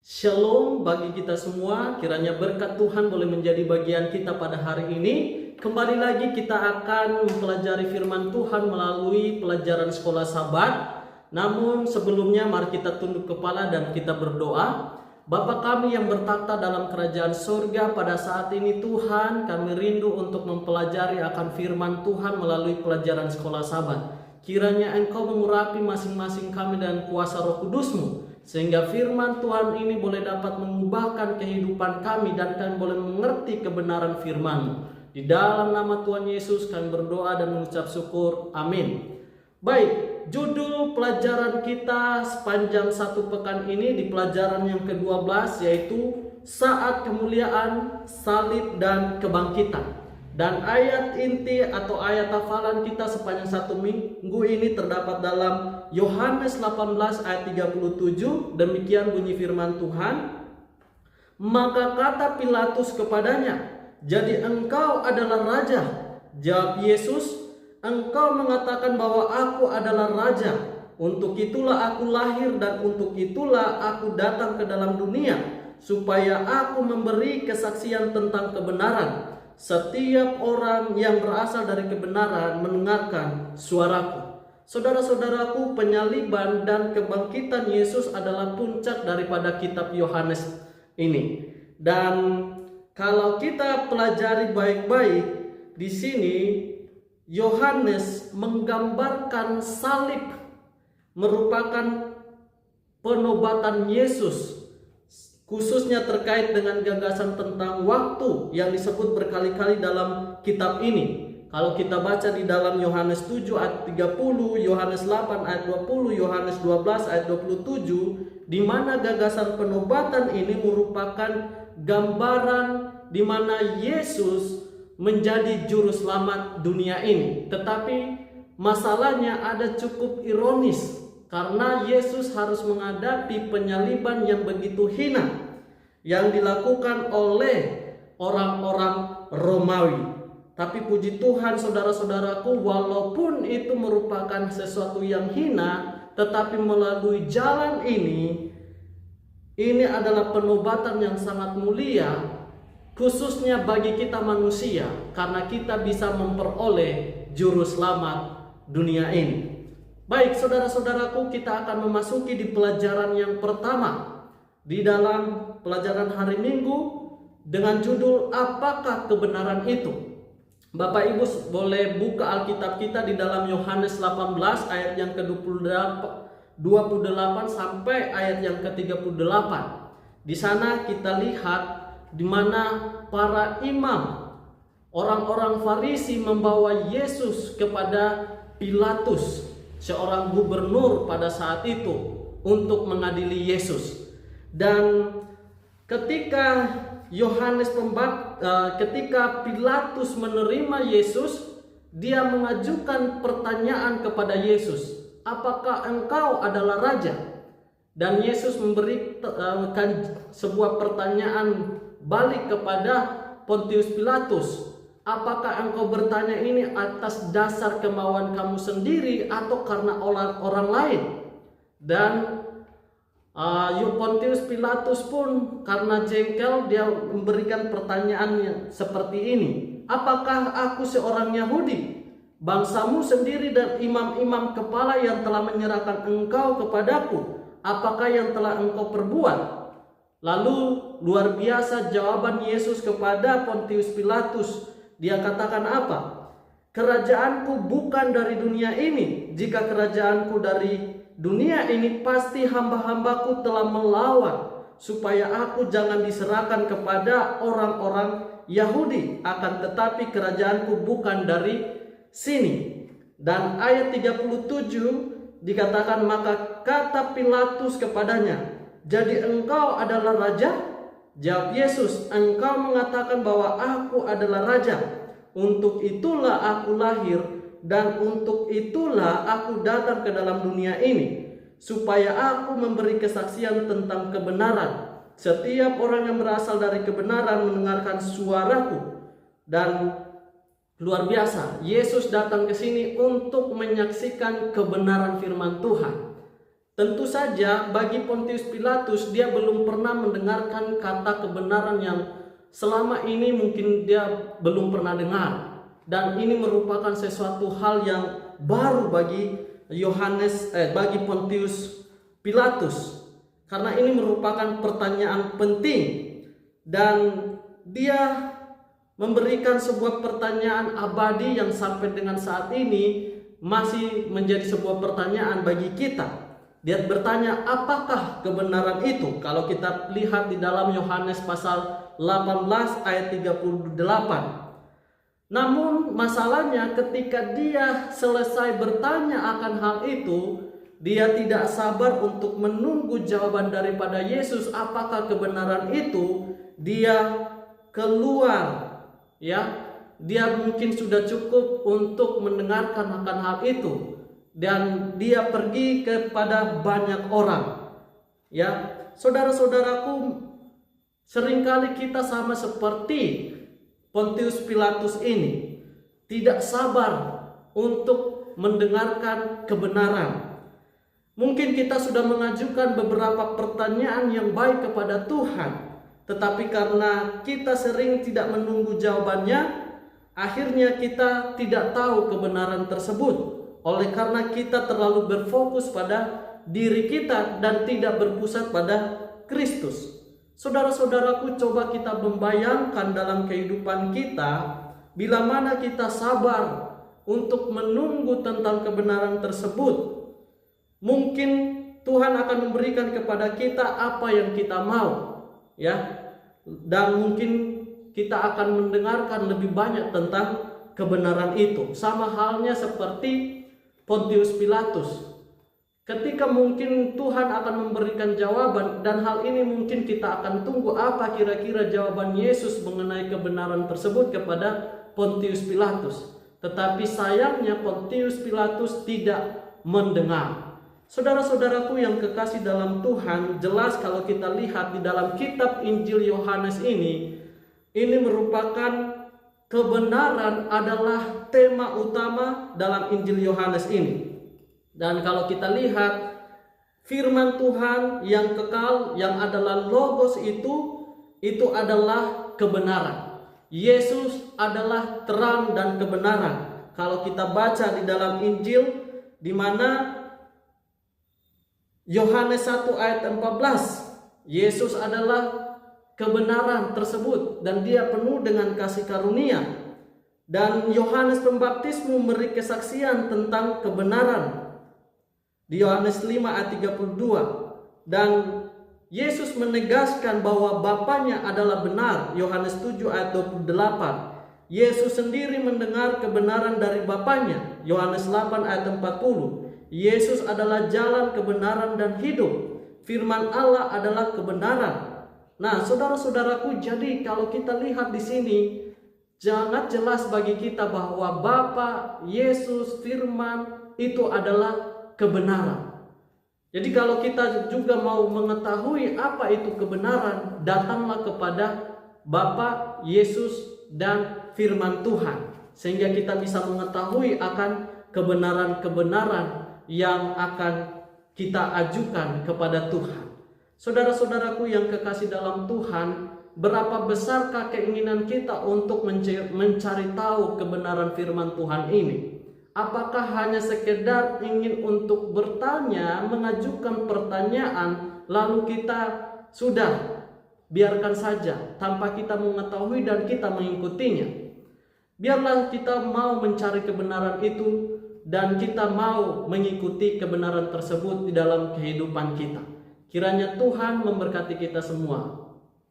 Shalom bagi kita semua, kiranya berkat Tuhan boleh menjadi bagian kita pada hari ini. Kembali lagi kita akan mempelajari firman Tuhan melalui pelajaran sekolah Sabat. Namun sebelumnya mari kita tunduk kepala dan kita berdoa. Bapa kami yang bertakhta dalam kerajaan surga, pada saat ini Tuhan, kami rindu untuk mempelajari akan firman Tuhan melalui pelajaran sekolah Sabat. Kiranya Engkau mengurapi masing-masing kami dengan kuasa Roh Kudus-Mu, sehingga firman Tuhan ini boleh dapat mengubahkan kehidupan kami dan kami boleh mengerti kebenaran firman-Mu. Di dalam nama Tuhan Yesus kami berdoa dan mengucap syukur. Amin. Baik, judul pelajaran kita sepanjang satu pekan ini di pelajaran yang ke-12 yaitu Saat Kemuliaan, Salib dan Kebangkitan. Dan ayat inti atau ayat hafalan kita sepanjang satu minggu ini terdapat dalam Yohanes 18 ayat 37. Demikian bunyi firman Tuhan. Maka kata Pilatus kepadanya, "Jadi engkau adalah raja?" Jawab Yesus, "Engkau mengatakan bahwa aku adalah raja. Untuk itulah aku lahir dan untuk itulah aku datang ke dalam dunia, supaya aku memberi kesaksian tentang kebenaran. Setiap orang yang berasal dari kebenaran mendengarkan suaraku." Saudara-saudaraku, penyaliban dan kebangkitan Yesus adalah puncak daripada kitab Yohanes ini. Dan kalau kita pelajari baik-baik di sini, Yohanes menggambarkan salib merupakan penobatan Yesus, khususnya terkait dengan gagasan tentang waktu yang disebut berkali-kali dalam kitab ini. Kalau kita baca di dalam Yohanes 7 ayat 30, Yohanes 8 ayat 20, Yohanes 12 ayat 27, di mana gagasan penobatan ini merupakan gambaran di mana Yesus menjadi juru selamat dunia ini. Tetapi masalahnya ada cukup ironis, karena Yesus harus menghadapi penyaliban yang begitu hina yang dilakukan oleh orang-orang Romawi. Tapi puji Tuhan saudara-saudaraku, walaupun itu merupakan sesuatu yang hina, tetapi melalui jalan ini adalah penobatan yang sangat mulia, khususnya bagi kita manusia, karena kita bisa memperoleh juru selamat dunia ini. Baik saudara-saudaraku, kita akan memasuki di pelajaran yang pertama di dalam pelajaran hari Minggu dengan judul Apakah Kebenaran Itu? Bapak Ibu boleh buka Alkitab kita di dalam Yohanes 18 ayat yang ke-28 sampai ayat yang ke-38. Di sana kita lihat di mana para imam, orang-orang Farisi membawa Yesus kepada Pilatus, seorang gubernur pada saat itu, untuk mengadili Yesus. Dan ketika ketika Pilatus menerima Yesus, dia mengajukan pertanyaan kepada Yesus, "Apakah engkau adalah raja?" Dan Yesus memberikan sebuah pertanyaan balik kepada Pontius Pilatus, "Apakah engkau bertanya ini atas dasar kemauan kamu sendiri atau karena orang lain?" Dan Pontius Pilatus pun karena jengkel, dia memberikan pertanyaan seperti ini, "Apakah aku seorang Yahudi? Bangsamu sendiri dan imam-imam kepala yang telah menyerahkan engkau kepadaku, apakah yang telah engkau perbuat?" Lalu luar biasa jawaban Yesus kepada Pontius Pilatus. Dia katakan apa? "Kerajaanku bukan dari dunia ini. Jika kerajaanku dari dunia ini, pasti hamba-hambaku telah melawan supaya aku jangan diserahkan kepada orang-orang Yahudi. Akan tetapi kerajaanku bukan dari sini." Dan ayat 37 dikatakan, "Maka kata Pilatus kepadanya, 'Jadi engkau adalah raja?' Jawab Yesus, 'Engkau mengatakan bahwa aku adalah raja. Untuk itulah aku lahir dan untuk itulah aku datang ke dalam dunia ini, supaya aku memberi kesaksian tentang kebenaran. Setiap orang yang berasal dari kebenaran mendengarkan suaraku.'" Dan luar biasa, Yesus datang ke sini untuk menyaksikan kebenaran firman Tuhan. Tentu saja bagi Pontius Pilatus dia belum pernah mendengarkan kata kebenaran yang selama ini mungkin dia belum pernah dengar. Dan ini merupakan sesuatu hal yang baru bagi bagi Pontius Pilatus. Karena ini merupakan pertanyaan penting dan dia memberikan sebuah pertanyaan abadi yang sampai dengan saat ini masih menjadi sebuah pertanyaan bagi kita. Dia bertanya, apakah kebenaran itu? Kalau kita lihat di dalam Yohanes pasal 18 ayat 38. Namun masalahnya ketika dia selesai bertanya akan hal itu, dia tidak sabar untuk menunggu jawaban daripada Yesus apakah kebenaran itu. Dia keluar, ya. Dia mungkin sudah cukup untuk mendengarkan akan hal itu. Dan dia pergi kepada banyak orang. Ya, saudara-saudaraku, seringkali kita sama seperti Pontius Pilatus ini, tidak sabar untuk mendengarkan kebenaran. Mungkin kita sudah mengajukan beberapa pertanyaan yang baik kepada Tuhan, tetapi karena kita sering tidak menunggu jawabannya, akhirnya kita tidak tahu kebenaran tersebut. Oleh karena kita terlalu berfokus pada diri kita dan tidak berpusat pada Kristus. Saudara-saudaraku, coba kita membayangkan dalam kehidupan kita, bila mana kita sabar untuk menunggu tentang kebenaran tersebut, mungkin Tuhan akan memberikan kepada kita apa yang kita mau, ya. Dan mungkin kita akan mendengarkan lebih banyak tentang kebenaran itu. Sama halnya seperti Pontius Pilatus. Ketika mungkin Tuhan akan memberikan jawaban, dan hal ini mungkin kita akan tunggu apa kira-kira jawaban Yesus mengenai kebenaran tersebut kepada Pontius Pilatus. Tetapi sayangnya Pontius Pilatus tidak mendengar. Saudara-saudaraku yang kekasih dalam Tuhan, jelas kalau kita lihat di dalam kitab Injil Yohanes ini merupakan kebenaran adalah tema utama dalam Injil Yohanes ini. Dan kalau kita lihat firman Tuhan yang kekal, yang adalah logos itu adalah kebenaran. Yesus adalah terang dan kebenaran. Kalau kita baca di dalam Injil, di mana Yohanes 1 ayat 14, Yesus adalah kebenaran tersebut dan dia penuh dengan kasih karunia. Dan Yohanes Pembaptis memberi kesaksian tentang kebenaran di Yohanes 5 ayat 32. Dan Yesus menegaskan bahwa Bapanya adalah benar, Yohanes 7 ayat 28. Yesus sendiri mendengar kebenaran dari Bapanya, Yohanes 8 ayat 40. Yesus adalah jalan, kebenaran dan hidup. Firman Allah adalah kebenaran. Nah, saudara-saudaraku, jadi kalau kita lihat di sini, sangat jelas bagi kita bahwa Bapa, Yesus, Firman itu adalah kebenaran. Jadi kalau kita juga mau mengetahui apa itu kebenaran, datanglah kepada Bapa, Yesus, dan Firman Tuhan. Sehingga kita bisa mengetahui akan kebenaran-kebenaran yang akan kita ajukan kepada Tuhan. Saudara-saudaraku yang kekasih dalam Tuhan, berapa besarkah keinginan kita untuk mencari tahu kebenaran firman Tuhan ini? Apakah hanya sekedar ingin untuk bertanya, mengajukan pertanyaan, lalu kita sudah biarkan saja tanpa kita mengetahui dan kita mengikutinya? Biarlah kita mau mencari kebenaran itu dan kita mau mengikuti kebenaran tersebut di dalam kehidupan kita. Kiranya Tuhan memberkati kita semua.